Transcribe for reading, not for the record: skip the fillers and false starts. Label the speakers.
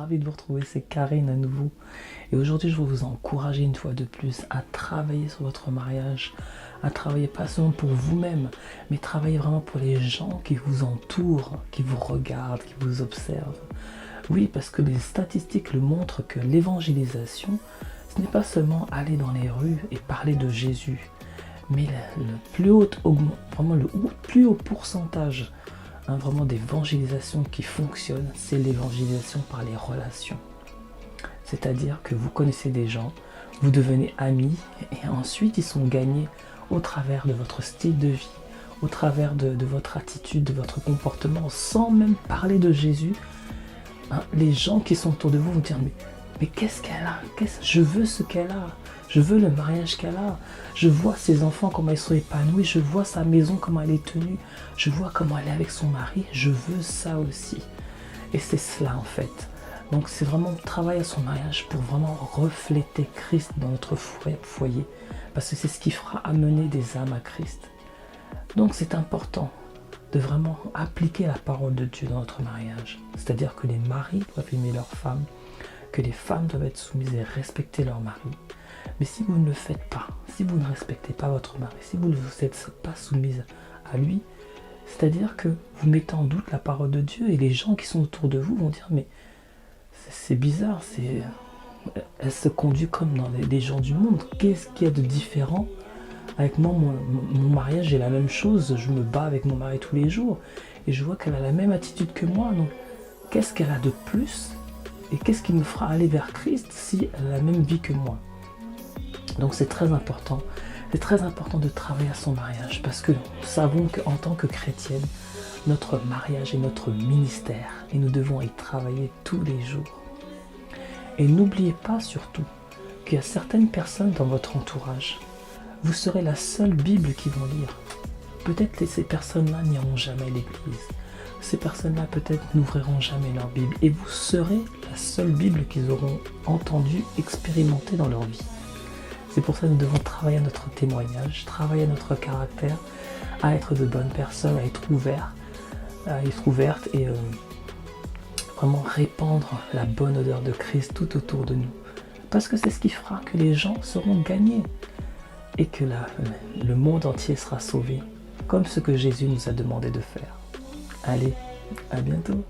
Speaker 1: ravi de vous retrouver, c'est Karine à nouveau. Et aujourd'hui, je veux vous encourager une fois de plus à travailler sur votre mariage, à travailler pas seulement pour vous-même, mais travailler vraiment pour les gens qui vous entourent, qui vous regardent, qui vous observent. Oui, parce que les statistiques le montrent que l'évangélisation, ce n'est pas seulement aller dans les rues et parler de Jésus, mais le plus haut pourcentage vraiment d'évangélisation qui fonctionne, c'est l'évangélisation par les relations. C'est-à-dire que vous connaissez des gens, vous devenez amis, et ensuite ils sont gagnés au travers de votre style de vie, au travers de votre attitude, de votre comportement, sans même parler de Jésus. Les gens qui sont autour de vous vont dire mais qu'est-ce qu'elle a, je veux ce qu'elle a, je veux le mariage qu'elle a, je vois ses enfants comment ils sont épanouis, je vois sa maison comment elle est tenue, je vois comment elle est avec son mari, je veux ça aussi. Et c'est cela en fait. Donc c'est vraiment travailler à son mariage pour vraiment refléter Christ dans notre foyer, parce que c'est ce qui fera amener des âmes à Christ. Donc c'est important de vraiment appliquer la parole de Dieu dans notre mariage. C'est-à-dire que les maris doivent aimer leurs femmes, que les femmes doivent être soumises et respecter leur mari. Mais si vous ne le faites pas, si vous ne respectez pas votre mari, si vous ne vous êtes pas soumise à lui, c'est-à-dire que vous mettez en doute la parole de Dieu et les gens qui sont autour de vous vont dire mais c'est bizarre, elle se conduit comme dans les gens du monde. Qu'est-ce qu'il y a de différent avec moi, mon mariage, j'ai la même chose, je me bats avec mon mari tous les jours et je vois qu'elle a la même attitude que moi. Donc, qu'est-ce qu'elle a de plus et qu'est-ce qui me fera aller vers Christ si elle a la même vie que moi? Donc, c'est très important. C'est très important de travailler à son mariage parce que nous savons qu'en tant que chrétienne, notre mariage est notre ministère et nous devons y travailler tous les jours. Et n'oubliez pas surtout qu'il y a certaines personnes dans votre entourage. Vous serez la seule Bible qu'ils vont lire. Peut-être que ces personnes-là n'iront jamais à l'église. Ces personnes-là peut-être n'ouvriront jamais leur Bible. Et vous serez la seule Bible qu'ils auront entendue, expérimentée dans leur vie. C'est pour ça que nous devons travailler à notre témoignage, travailler à notre caractère, à être de bonnes personnes, à être ouvertes et vraiment répandre la bonne odeur de Christ tout autour de nous. Parce que c'est ce qui fera que les gens seront gagnés. Et que le monde entier sera sauvé, comme ce que Jésus nous a demandé de faire. Allez, à bientôt.